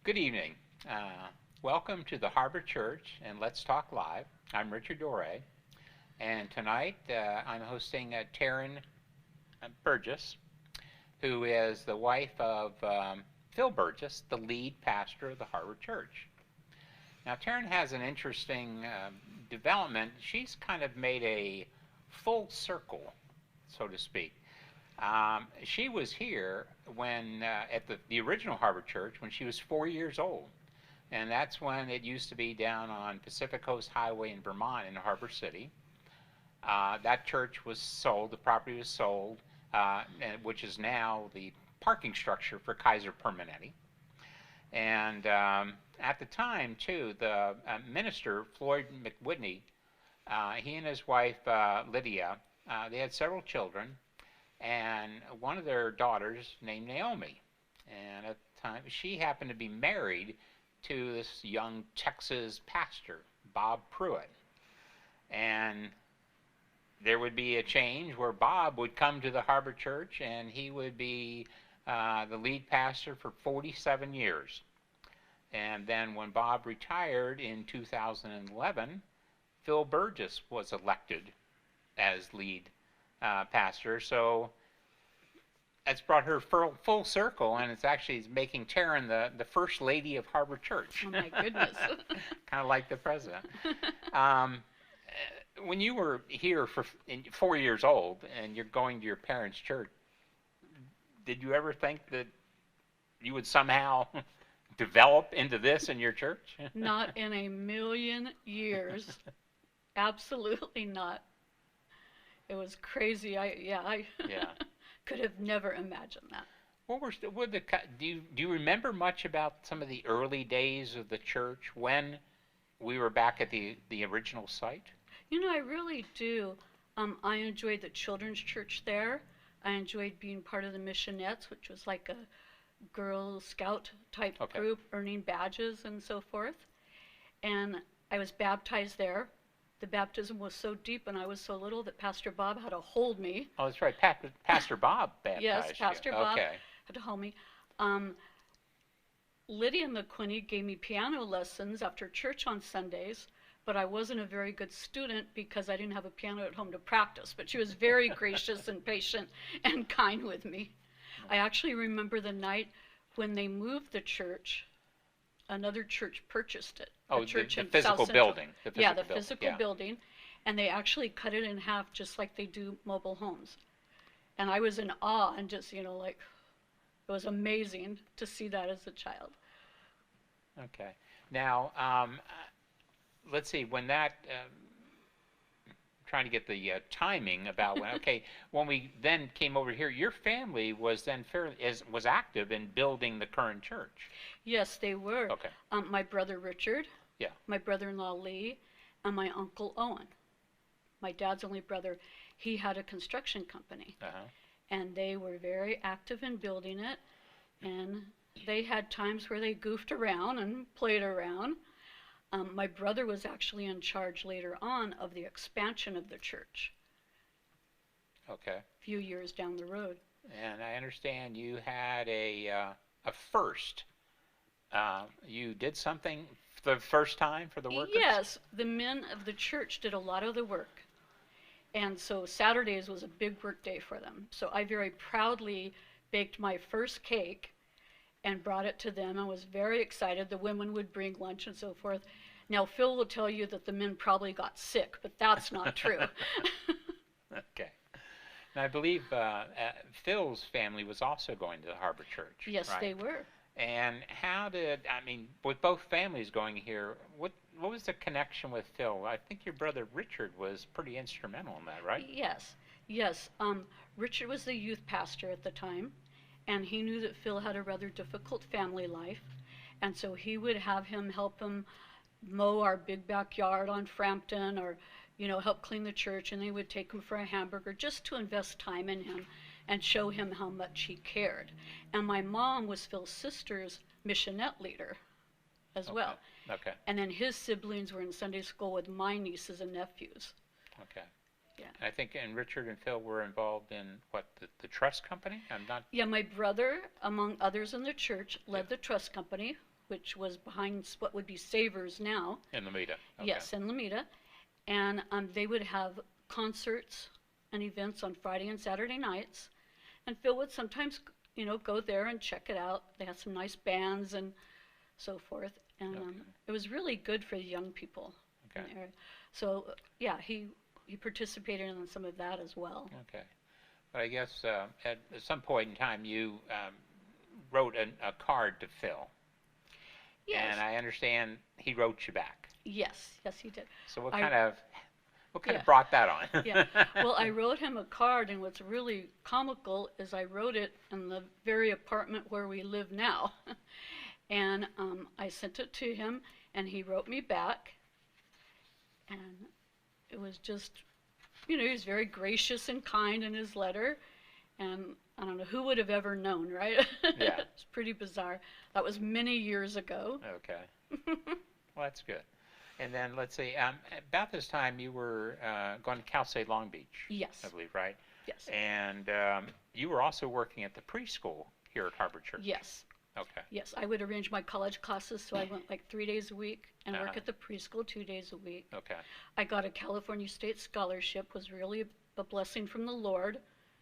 Good evening. Welcome to the Harbor Church and Let's Talk Live. I'm Richard Dore, and tonight I'm hosting Taryn Burgess, who is the wife of Phil Burgess, the lead pastor of the Harbor Church. Now, Taryn has an interesting development. She's kind of made a full circle, so to speak. She was here when at the original Harbor Church when she was 4 years old, and that's when it used to be down on Pacific Coast Highway in Vermont in Harbor City. That church was sold, the property was sold, which is now the parking structure for Kaiser Permanente. And at the time, too, the minister, Floyd McWhitney, he and his wife, Lydia, they had several children, and one of their daughters named Naomi. And at the time, she happened to be married to this young Texas pastor, Bob Pruitt. And there would be a change where Bob would come to the Harbor Church, and he would be the lead pastor for 47 years. And then when Bob retired in 2011, Phil Burgess was elected as lead pastor. So that's brought her full circle, and it's actually making Taryn the first lady of Harbor Church. Oh my goodness. Kind of like the president. When you were here for 4 years old and you're going to your parents' church, did you ever think that you would somehow develop into this in your church? Not in a million years. Absolutely not. It was crazy. I could have never imagined that. Do you remember much about some of the early days of the church when we were back at the original site? You know, I really do. I enjoyed the children's church there. I enjoyed being part of the Missionettes, which was like a Girl Scout type group, earning badges and so forth. And I was baptized there. The baptism was so deep and I was so little that Pastor Bob had to hold me. Oh, that's right. Pastor Bob baptized Yes, Pastor you. Bob had to hold me. Lydia McQuinney gave me piano lessons after church on Sundays, but I wasn't a very good student because I didn't have a piano at home to practice. But she was very gracious and patient and kind with me. I actually remember the night when they moved the church, another church purchased it. Oh, a church the in physical South Central. building. Yeah, the physical building, and they actually cut it in half just like they do mobile homes. And I was in awe and just, like, it was amazing to see that as a child. Okay. Now, let's see, when that, trying to get the timing about when, okay, when we then came over here, your family was then was active in building the current church. Yes, they were. Okay. My brother Richard, yeah, my brother-in-law Lee, and my uncle Owen, my dad's only brother. He had a construction company, and they were very active in building it, and they had times where they goofed around and played around. My brother was actually in charge later on of the expansion of the church. Okay. A few years down the road. And I understand you had a first. You did something for the first time for the workers? Yes, the men of the church did a lot of the work. And so Saturdays was a big work day for them. So I very proudly baked my first cake and brought it to them. I was very excited. The women would bring lunch and so forth. Now, Phil will tell you that the men probably got sick, but that's not true. Okay. And I believe Phil's family was also going to the Harbor Church. Yes, right? they were. And with both families going here, what was the connection with Phil? I think your brother Richard was pretty instrumental in that, right? Yes. Richard was the youth pastor at the time, and he knew that Phil had a rather difficult family life, and so he would have him help him mow our big backyard on Frampton, or help clean the church, and they would take him for a hamburger just to invest time in him and show him how much he cared. And my mom was Phil's sister's missionette leader as well. Okay. And then his siblings were in Sunday school with my nieces and nephews. Okay. Yeah. And I think Richard and Phil were involved in what, the trust company? Yeah, my brother, among others in the church, led the trust company, which was behind what would be Savers now. In Lomita. Okay. Yes, in Lomita. And they would have concerts and events on Friday and Saturday nights. And Phil would sometimes, go there and check it out. They had some nice bands and so forth. And it was really good for the young people in the area. So, yeah, he participated in some of that as well. Okay. But I guess at some point in time you wrote a card to Phil. Yes. And I understand he wrote you back. Yes, he did. So what kind of brought that on? Yeah. Well, I wrote him a card, and what's really comical is I wrote it in the very apartment where we live now. And I sent it to him, and he wrote me back. And it was just, he was very gracious and kind in his letter. And I don't know, who would have ever known, right? Yeah. It's pretty bizarre. That was many years ago. Okay. Well, that's good. And then let's see, about this time you were going to Cal State Long Beach. Yes. I believe, right? Yes. And you were also working at the preschool here at Harbor Church. Yes. Okay. Yes, I would arrange my college classes, so I went like 3 days a week and work at the preschool 2 days a week. Okay. I got a California State Scholarship, was really a blessing from the Lord,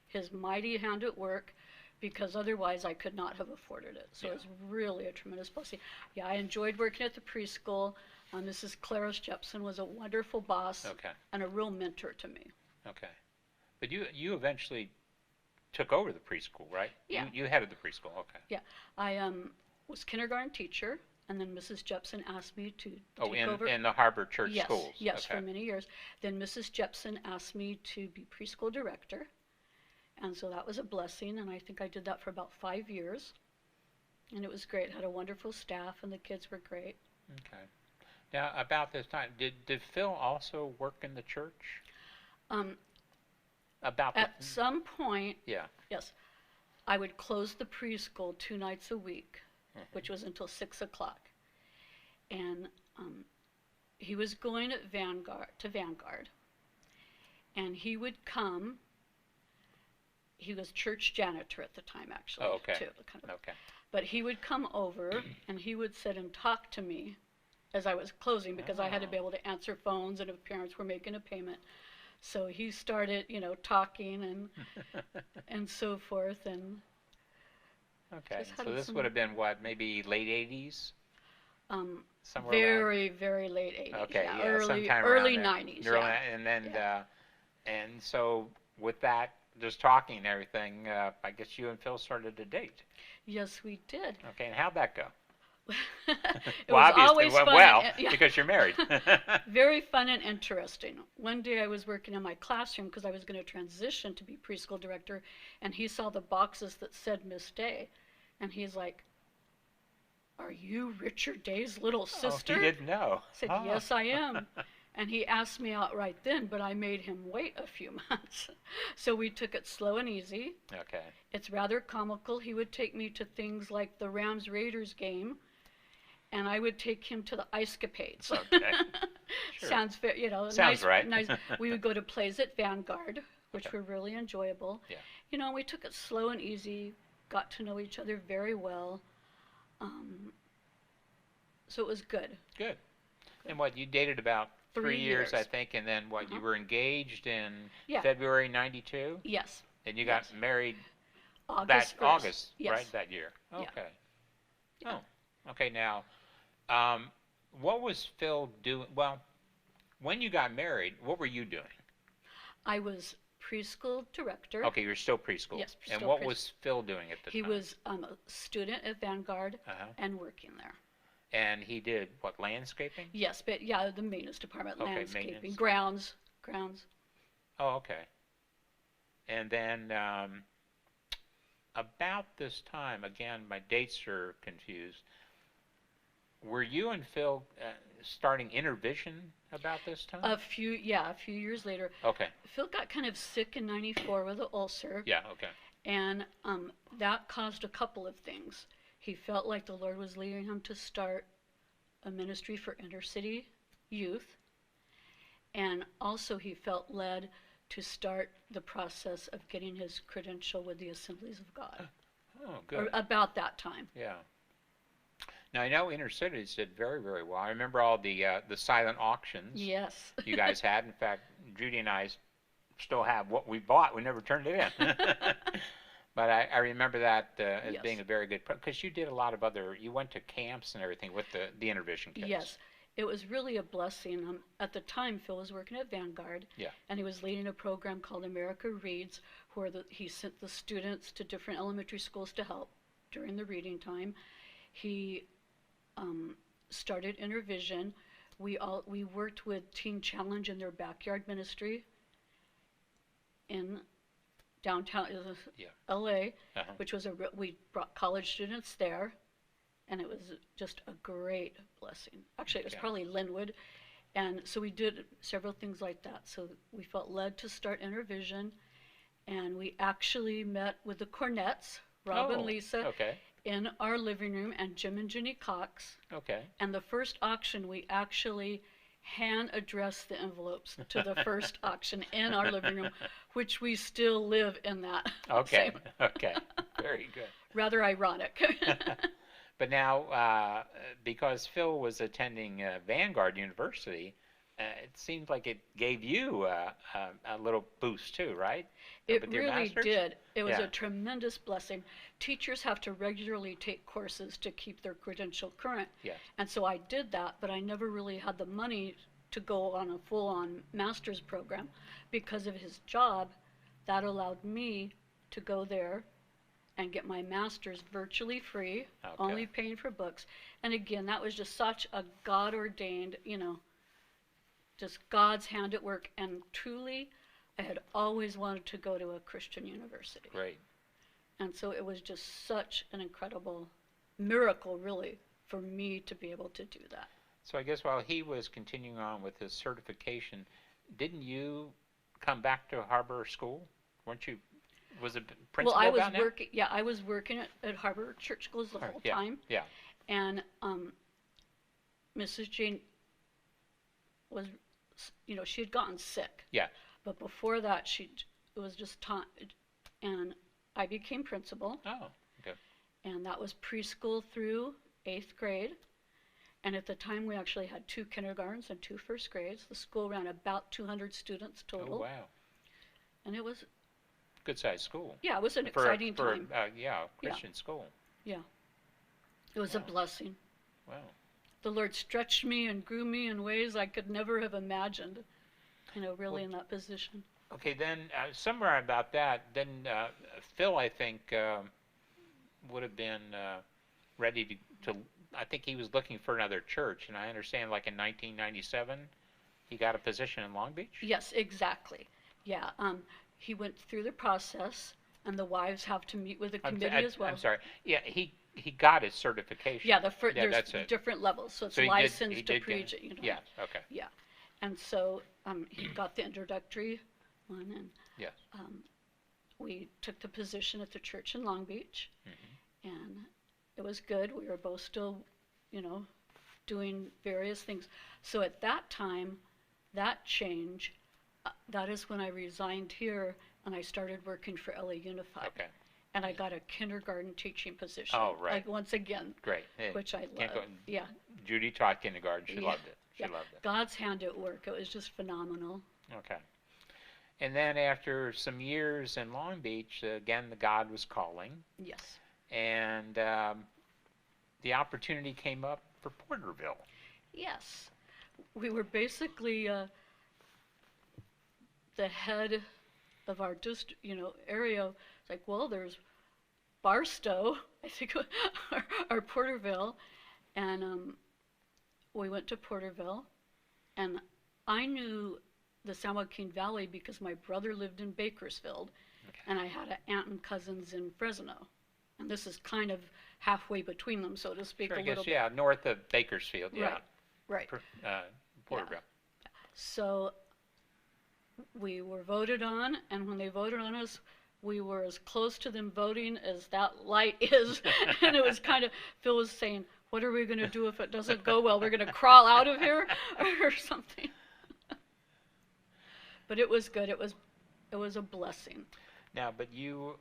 his mighty hand at work, because otherwise I could not have afforded it. So it was really a tremendous blessing. Yeah, I enjoyed working at the preschool. Mrs. Clarice Jepson was a wonderful boss and a real mentor to me. Okay. But you eventually took over the preschool, right? Yeah. You headed the preschool, okay. Yeah. I was kindergarten teacher, and then Mrs. Jepson asked me to take over. In the Harbor Church Yes, schools? Yes, okay. for many years. Then Mrs. Jepson asked me to be preschool director, and so that was a blessing, and I think I did that for about 5 years, and it was great. Had a wonderful staff, and the kids were great. Okay. Now, about this time, did Phil also work in the church? At some point, yeah. Yes, I would close the preschool 2 nights a week, which was until 6 o'clock. And he was going to Vanguard, and he would come. He was church janitor at the time, actually, too. Okay. But he would come over, and he would sit and talk to me as I was closing, because I had to be able to answer phones and if parents were making a payment. So he started, talking and and so forth, and Okay. So this would have been what, maybe late 80s? Somewhere very, very late 80s. Okay, yeah, early 90s. Yeah. And then, and so with that, just talking and everything, I guess you and Phil started to date. Yes, we did. Okay, and how'd that go? It was obviously always went fun well yeah. because you're married. Very fun and interesting. One day I was working in my classroom because I was going to transition to be preschool director, and he saw the boxes that said Miss Day, and he's like, "Are you Richard Day's little sister?" Oh, he didn't know. I said, "Yes, I am." And he asked me out right then, but I made him wait a few months. So we took it slow and easy. Okay. It's rather comical. He would take me to things like the Rams-Raiders game, and I would take him to the Ice Capades. Okay. Sure. Sounds fair, Sounds nice, right. nice. We would go to plays at Vanguard, which Okay. were really enjoyable. Yeah. We took it slow and easy, got to know each other very well. So it was good. Good. And what, you dated about 3 years, I think, and then what, you were engaged in February 92? Yes. And you got married August 1st. August, yes. right, that year? Okay. Yeah. Oh, okay, now, what was Phil doing? Well, when you got married, what were you doing? I was preschool director. Okay, you're still preschool. Yes, and what was Phil doing at the time? He was a student at Vanguard and working there. And he did, what, landscaping? Yes, but the maintenance department, landscaping, maintenance. grounds. Oh, okay. And then about this time, again, my dates are confused. Were you and Phil starting Intervision about this time? A few years later. Okay. Phil got kind of sick in '94 with an ulcer. Yeah, okay. And that caused a couple of things. He felt like the Lord was leading him to start a ministry for inner-city youth. And also he felt led to start the process of getting his credential with the Assemblies of God. Oh, good. Or about that time. Yeah. Now, I know Inner Cities did very, very well. I remember all the silent auctions Yes. you guys had. In fact, Judy and I still have what we bought. We never turned it in. But I remember that as being a very good, because you did a lot of you went to camps and everything with the Intervision kids. Yes. It was really a blessing. At the time, Phil was working at Vanguard, and he was leading a program called America Reads, where he sent the students to different elementary schools to help during the reading time. He started Intervision. We worked with Teen Challenge in their backyard ministry in downtown LA, which was we brought college students there, and it was just a great blessing. Actually, it was probably Linwood, and so we did several things like that. So we felt led to start Intervision, and we actually met with the Cornettes, Rob and Lisa, in our living room, and Jim and Ginny Cox. Okay. And the first auction, we actually hand addressed the envelopes to the first auction in our living room, which we still live in that. Okay. Okay. Very good. Rather ironic. But now, because Phil was attending Vanguard University, it seemed like it gave you a little boost too, right? It really did. It was a tremendous blessing. Teachers have to regularly take courses to keep their credential current. Yes. And so I did that, but I never really had the money to go on a full-on master's program. Because of his job, that allowed me to go there and get my master's virtually free, only paying for books. And again, that was just such a God-ordained, just God's hand at work. And truly, I had always wanted to go to a Christian university. Right. And so it was just such an incredible miracle, really, for me to be able to do that. So I guess while he was continuing on with his certification, didn't you come back to Harbor School? Weren't you? Was it principal I was down there? working. Yeah, I was working at Harbor Church Schools the whole time. Yeah. And Mrs. Jane was, she had gotten sick. Yeah. But before that, it was just time, and I became principal. Oh, okay. And that was preschool through 8th grade. And at the time, we actually had 2 kindergartens and 2 first grades. The school ran about 200 students total. Oh, wow. And it was good-sized school. Yeah, it was an exciting time. Christian school. Yeah. It was a blessing. Wow. The Lord stretched me and grew me in ways I could never have imagined, really in that position. Okay, then somewhere about that, then Phil, I think, would have been ready to, I think he was looking for another church, and I understand like in 1997, he got a position in Long Beach? Yes, exactly. Yeah, he went through the process, and the wives have to meet with the committee as well. I'm sorry. Yeah, he got his certification. Yeah, there's different levels, so it's licensed to preach. Yeah, okay. Yeah, and so he got the introductory one, and yes. We took the position at the church in Long Beach, and it was good. We were both still, doing various things. So at that time, that change, that is when I resigned here and I started working for LA Unified. Okay. And I got a kindergarten teaching position. Oh, right. Like once again. Great. Which I loved. Yeah. Judy taught kindergarten. She loved it. She loved it. God's hand at work. It was just phenomenal. Okay. And then after some years in Long Beach, again, the God was calling. Yes. And the opportunity came up for Porterville. Yes. We were basically the head of our area. It's like, well, there's Barstow, I think, or Porterville, and we went to Porterville, and I knew the San Joaquin Valley because my brother lived in Bakersfield, and I had an aunt and cousins in Fresno, and this is kind of halfway between them, so to speak. Sure, a little bit. Yeah, north of Bakersfield. Yeah. Right. Porterville. Yeah. So we were voted on, and when they voted on us, we were as close to them voting as that light is. And it was kind of, Phil was saying, what are we going to do if it doesn't go well? We're going to crawl out of here or something. But it was good. It was a blessing. Now, but you,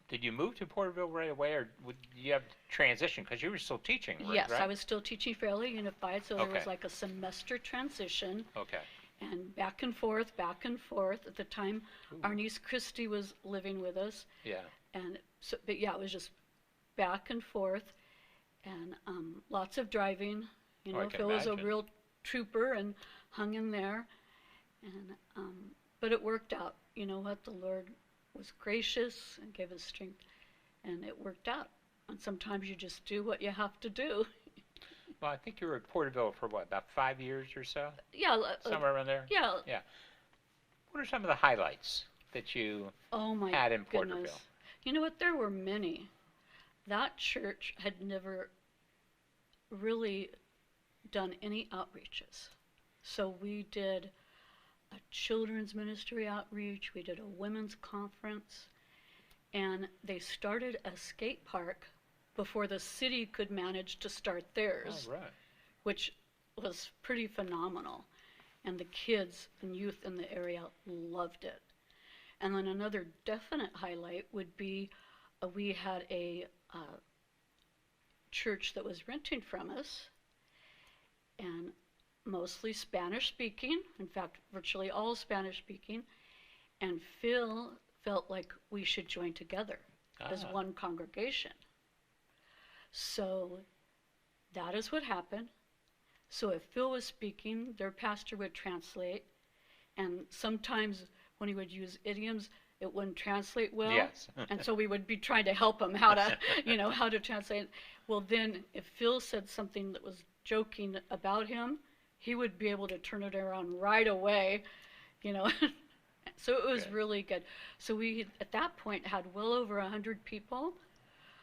did you move to Porterville right away, or did you have transition? Because you were still teaching, right? Yes, I was still teaching for LA Unified, so there was like a semester transition. Okay. And back and forth, back and forth. At the time, our niece Christy was living with us. Yeah. And so, but yeah, it was just back and forth, and lots of driving. Phil was a real trooper and hung in there, and but it worked out. You know what? The Lord was gracious and gave us strength, and it worked out. And sometimes you just do what you have to do. Well, I think you were at Porterville for what, about 5 years or so? Yeah. Somewhere around there? Yeah. Yeah. What are some of the highlights that you had in Porterville? Goodness. You know what? There were many. That church had never really done any outreaches. So we did a children's ministry outreach. We did a women's conference. And they started a skate park before the city could manage to start theirs, which was pretty phenomenal. And the kids and youth in the area loved it. And then another definite highlight would be we had a church that was renting from us, and mostly Spanish speaking, in fact, virtually all Spanish speaking, and Phil felt like we should join together as one congregation. So that is what happened. So if Phil was speaking, their pastor would translate, and sometimes when he would use idioms, it wouldn't translate well. Yes. And so we would be trying to help him how to translate. Well, then if Phil said something that was joking about him, he would be able to turn it around right away, So it was really good. So we, at that point, had well over 100 people.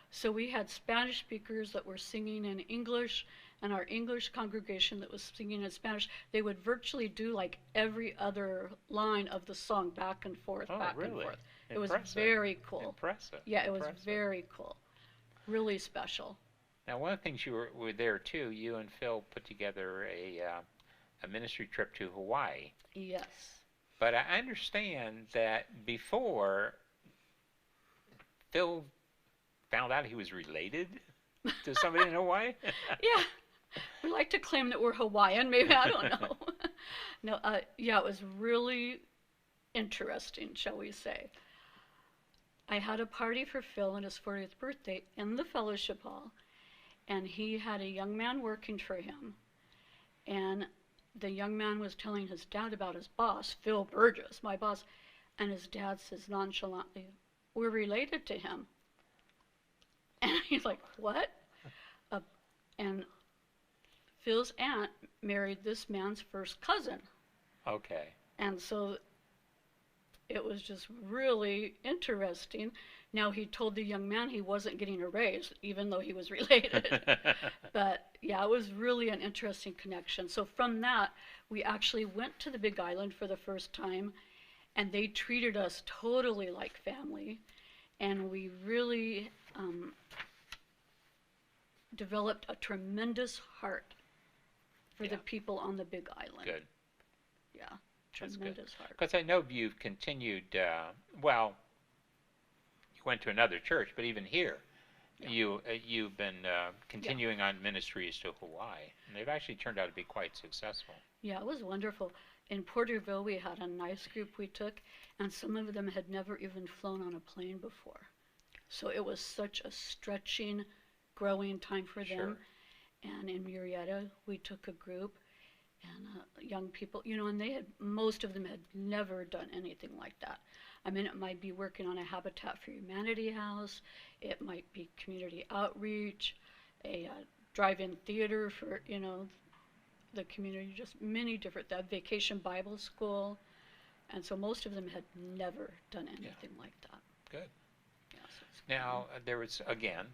So we had Spanish speakers that were singing in English, and our English congregation that was singing in Spanish. They would virtually do like every other line of the song back and forth, and forth. It was very cool. Impressive. Yeah, it was very cool. Really special. Now, one of the things you were there too, you and Phil put together a ministry trip to Hawaii. Yes. But I understand that before Phil found out he was related to somebody in Hawaii? Yeah. We like to claim that we're Hawaiian. Maybe, I don't know. No, yeah, it was really interesting, shall we say. I had a party for Phil on his 40th birthday in the fellowship hall, and he had a young man working for him. And the young man was telling his dad about his boss, Phil Burgess, my boss, and his dad says nonchalantly, "We're related to him." And he's like, "What?" And Phil's aunt married this man's first cousin. Okay. And so it was just really interesting. Now, he told the young man he wasn't getting a raise, even though he was related. But yeah, it was really an interesting connection. So from that, we actually went to the Big Island for the first time, and they treated us totally like family. And we really developed a tremendous heart for the people on the Big Island. Good. Yeah, tremendous heart. Because I know you've continued, well, you went to another church, but even here, you've been continuing on ministries to Hawaii, and they've actually turned out to be quite successful. Yeah, it was wonderful. In Porterville, we had a nice group we took, and some of them had never even flown on a plane before. So it was such a stretching, growing time for them. And in Murrieta, we took a group and young people, and most of them had never done anything like that. I mean, it might be working on a Habitat for Humanity house, it might be community outreach, a drive-in theater for, the community, just many different, that vacation Bible school. And so most of them had never done anything like that. Good. Yeah, so now, there was, again,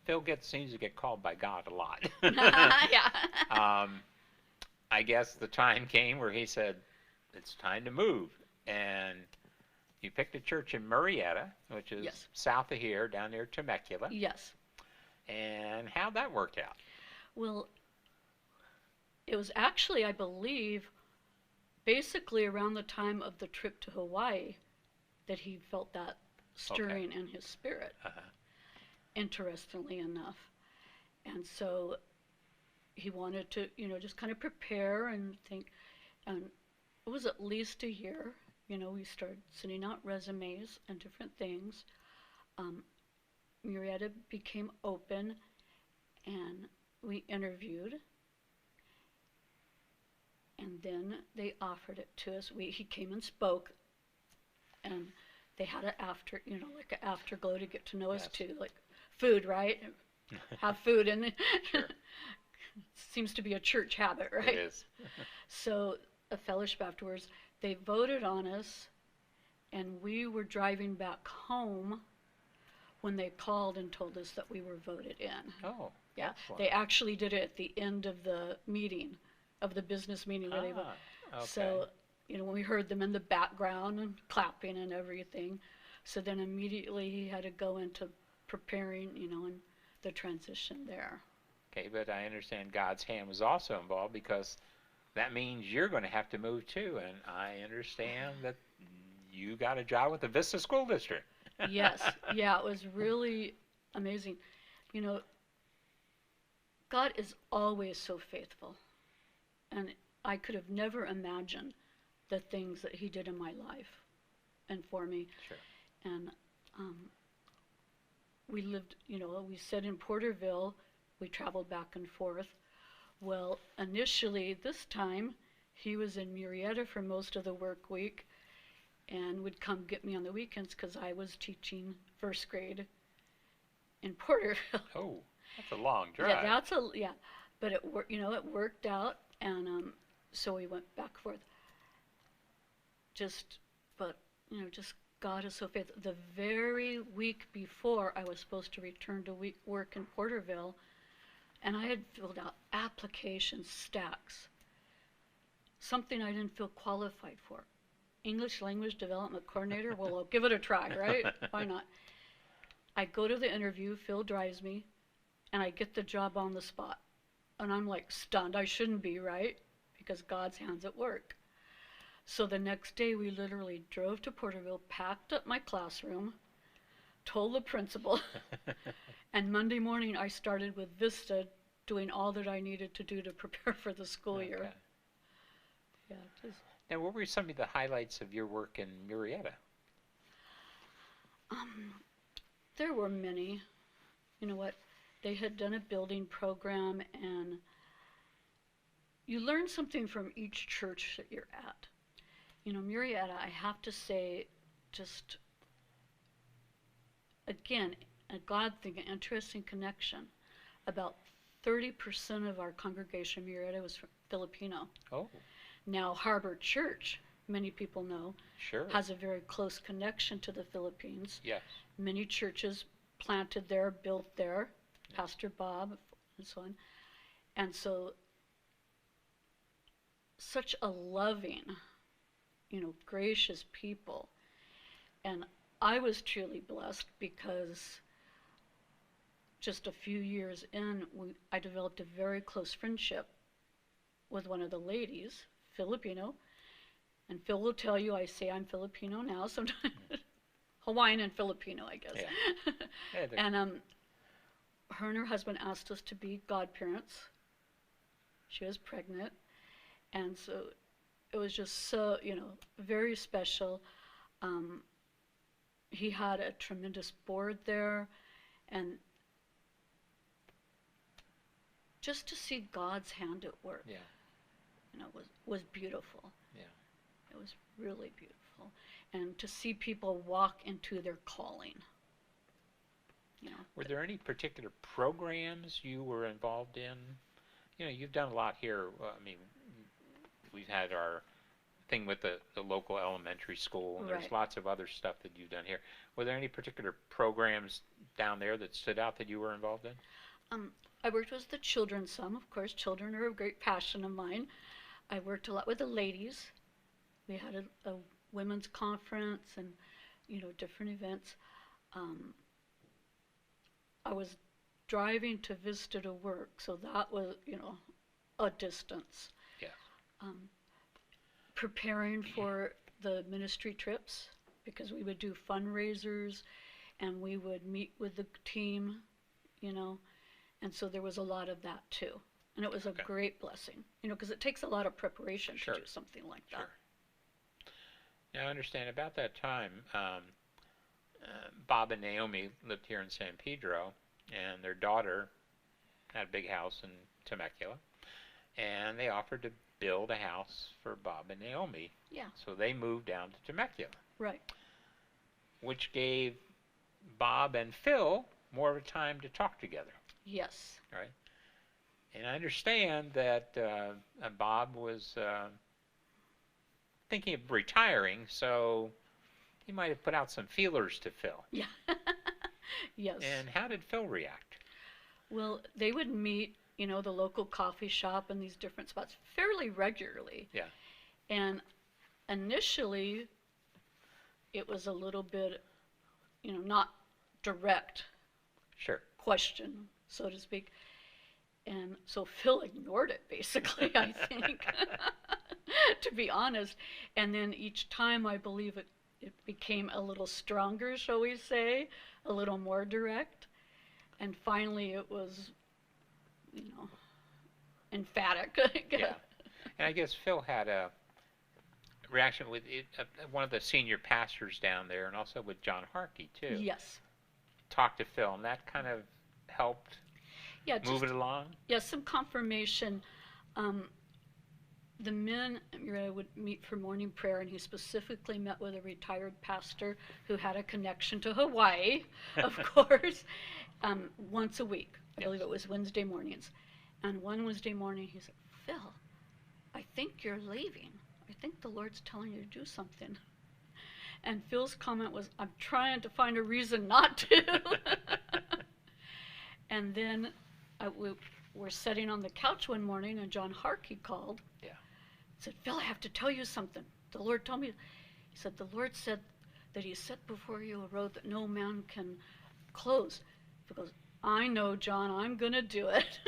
Phil seems to get called by God a lot. Yeah. I guess the time came where he said, it's time to move. And you picked a church in Murrieta, which is south of here, down near Temecula. Yes. And how'd that work out? Well, it was actually, I believe, basically around the time of the trip to Hawaii that he felt that stirring in his spirit, interestingly enough. And so he wanted to, just kind of prepare and think. And it was at least a year. We started sending out resumes and different things. Murrieta became open, and we interviewed. And then they offered it to us. He came and spoke, and they had an like an afterglow to get to know us too, like food, right? Have food, and seems to be a church habit, right? It is. So a fellowship afterwards, they voted on us, and we were driving back home when they called and told us that we were voted in. Oh, yeah. excellent. They actually did it at the end of the meeting, of the business meeting where they voted. Okay. So, when we heard them in the background and clapping and everything, so then immediately he had to go into preparing, and the transition there. Okay, but I understand God's hand was also involved, because that means you're going to have to move too, and I understand that you got a job with the Vista School District. Yes, yeah, it was really amazing. God is always so faithful, and I could have never imagined the things that he did in my life and for me. Sure. And we lived, we said in Porterville, we traveled back and forth. Well, initially, this time, he was in Murrieta for most of the work week and would come get me on the weekends because I was teaching first grade in Porterville. Oh, that's a long drive. Yeah, but it worked out, and so we went back and forth. Just God is so faithful. The very week before I was supposed to return to work in Porterville, and I had filled out application stacks, something I didn't feel qualified for. English Language Development Coordinator, well, I'll give it a try, right? Why not? I go to the interview, Phil drives me, and I get the job on the spot. And I'm like stunned. I shouldn't be, right? Because God's hand's at work. So the next day we literally drove to Porterville, packed up my classroom, told the principal, and Monday morning I started with Vista doing all that I needed to do to prepare for the school year. Yeah. Now, what were some of the highlights of your work in Murrieta? There were many. You know what? They had done a building program, and you learn something from each church that you're at. You know, Murrieta, I have to say, just, again, a God thing, an interesting connection. About 30% of our congregation, Murrieta, was Filipino. Oh. Now, Harbor Church, many people know, Sure. has a very close connection to the Philippines. Yes. Many churches planted there, built there, yes. Pastor Bob, and so on. And so, such a loving, you know, gracious people. And I was truly blessed because just a few years in, I developed a very close friendship with one of the ladies, Filipino. And Phil will tell you, I say I'm Filipino now sometimes. Hawaiian and Filipino, I guess. Yeah. Yeah, and her and her husband asked us to be godparents. She was pregnant. And so it was just so, you know, very special. He had a tremendous board there. And just to see God's hand at work, yeah. you know, was beautiful. Yeah. It was really beautiful. And to see people walk into their calling. You know, were there any particular programs you were involved in? You know, you've done a lot here. I mean, we've had our thing with the local elementary school, and right. There's lots of other stuff that you've done here. Were there any particular programs down there that stood out that you were involved in? I worked with the children some. Of course, children are a great passion of mine. I worked a lot with the ladies. We had a women's conference and, you know, different events. I was driving to Vista to work, so that was, you know, a distance. Yeah. Preparing for the ministry trips, because we would do fundraisers and we would meet with the team, you know, and so there was a lot of that too. And it was a great blessing, you know, because it takes a lot of preparation Sure. to do something like that. Sure. Now, I understand about that time, Bob and Naomi lived here in San Pedro, and their daughter had a big house in Temecula, and they offered to build a house for Bob and Naomi. Yeah. So they moved down to Temecula. Right. Which gave Bob and Phil more of a time to talk together. Yes. Right. And I understand that Bob was thinking of retiring, so he might have put out some feelers to Phil. Yeah. Yes. And how did Phil react? Well, they would meet, you know, the local coffee shop and these different spots fairly regularly. Yeah. And initially, it was a little bit, you know, not direct Sure. question, so to speak. And so Phil ignored it, basically, I think, to be honest. And then each time, I believe it became a little stronger, shall we say, a little more direct. And finally, it was, you know, emphatic. Yeah. And I guess Phil had a reaction with one of the senior pastors down there, and also with John Harkey, too. Yes. Talked to Phil, and that kind of helped move it along? Yeah, some confirmation. The men would meet for morning prayer, and he specifically met with a retired pastor who had a connection to Hawaii, of course, once a week. I believe it was Wednesday mornings. And one Wednesday morning, he said, Phil, I think you're leaving. I think the Lord's telling you to do something. And Phil's comment was, I'm trying to find a reason not to. And then we were sitting on the couch one morning, and John Harkey called. Yeah. Said, Phil, I have to tell you something. The Lord told me. He said, the Lord said that he set before you a road that no man can close. He goes, I know, John, I'm going to do it.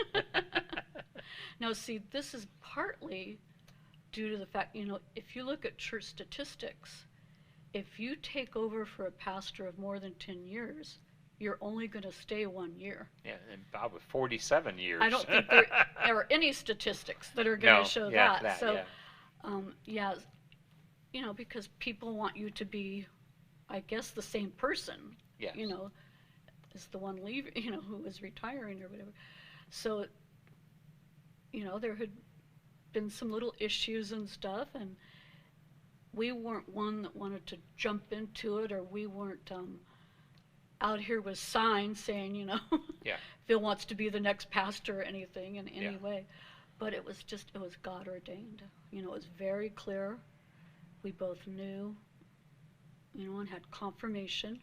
Now, see, this is partly due to the fact, you know, if you look at church statistics, if you take over for a pastor of more than 10 years, you're only going to stay 1 year. Yeah, and Bob with 47 years. I don't think there are any statistics that are going to show that. So, yeah. Yeah, you know, because people want you to be I guess, the same person, Yes. you know, as the one leaving, you know, who was retiring or whatever. So, you know, there had been some little issues and stuff, and we weren't one that wanted to jump into it, or we weren't out here with signs saying, you know, Yeah. Phil wants to be the next pastor or anything in any Yeah. way. But it was God ordained. You know, it was very clear. We both knew, you know, and had confirmation.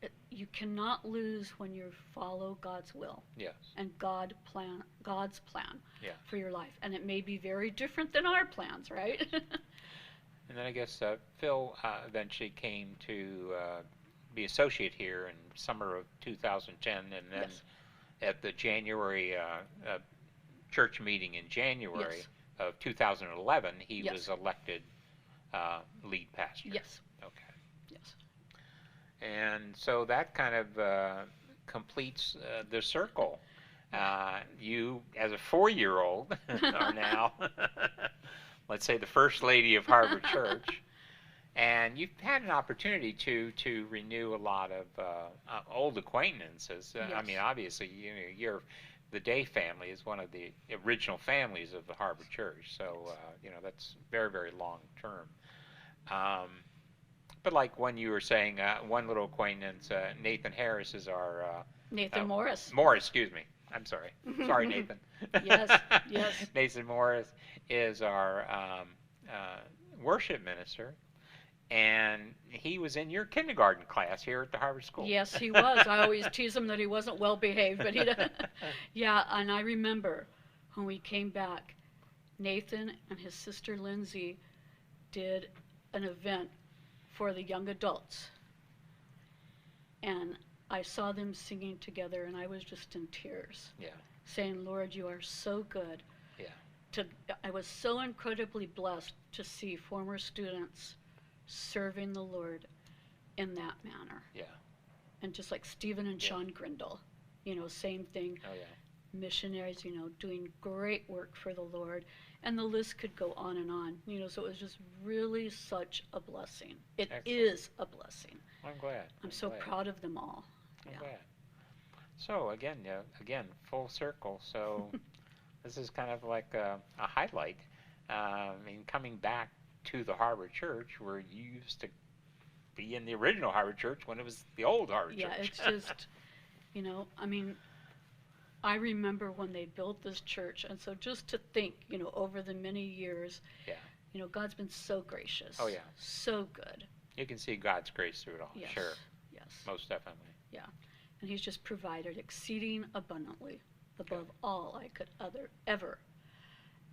And, you cannot lose when you follow God's will. Yes. And God's plan Yeah. for your life. And it may be very different than our plans, right? And then I guess Phil eventually came to be associate here in summer of 2010, and then Yes. at the January church meeting in January Yes. of 2011, he Yes. was elected lead pastor. Yes. Okay. Yes. And so that kind of completes the circle. You, as a 4-year-old, are now, let's say, the first lady of Harbor Church, and you've had an opportunity to renew a lot of old acquaintances. I Yes. mean, obviously, you know, the Day family is one of the original families of the Harbor Church, so you know, that's very, very long term. But like when you were saying, one little acquaintance, Nathan Harris is our Nathan Morris. Morris, excuse me. I'm sorry. Sorry, Nathan. Yes, yes. Nathan Morris is our worship minister, and he was in your kindergarten class here at the Harvard School. Yes, he was. I always tease him that he wasn't well behaved, but he yeah, and I remember when we came back, Nathan and his sister Lindsay did an event for the young adults. And I saw them singing together, and I was just in tears. Yeah. Saying, Lord, you are so good. Yeah. I was so incredibly blessed to see former students serving the Lord in that manner. Yeah. And just like Stephen and Yeah. Sean Grindle, you know, same thing. Oh, yeah. Missionaries, you know, doing great work for the Lord. And the list could go on and on. You know, so it was just really such a blessing. It Excellent. is a blessing. I'm glad. I'm so glad. proud of them all. I'm Yeah. glad. So again, full circle. So this is kind of like a highlight. I mean, coming back to the Harbor Church, where you used to be in the original Harbor Church when it was the old Harbor Yeah, Church. it's just, you know, I mean, I remember when they built this church, and so just to think, you know, over the many years, Yeah. you know, God's been so gracious. Oh, yeah. So good. You can see God's grace through it all. Yes. Sure. Yes. Most definitely. And he's just provided exceeding abundantly above all I could ever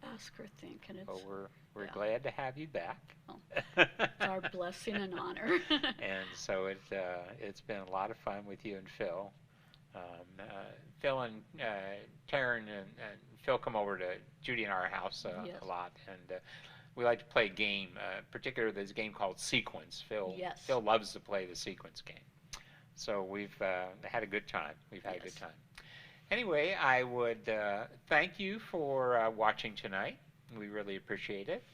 ask or think. And it's, Well, we're yeah. glad to have you back. Oh, it's our blessing and honor. And so it's been a lot of fun with you and Phil. Phil and Taryn and Phil come over to Judy and our house Yes. a lot, and we like to play a game. Particularly, there's a game called Sequence. Yes. Phil loves to play the Sequence game. So we've had a good time. We've had a Yes. good time. Anyway, I would thank you for watching tonight. We really appreciate it.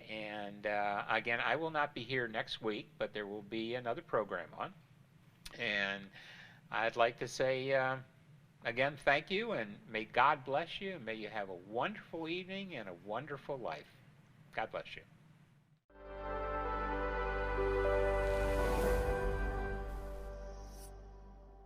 And again, I will not be here next week, but there will be another program on. And I'd like to say, again, thank you, and may God bless you, and may you have a wonderful evening and a wonderful life. God bless you.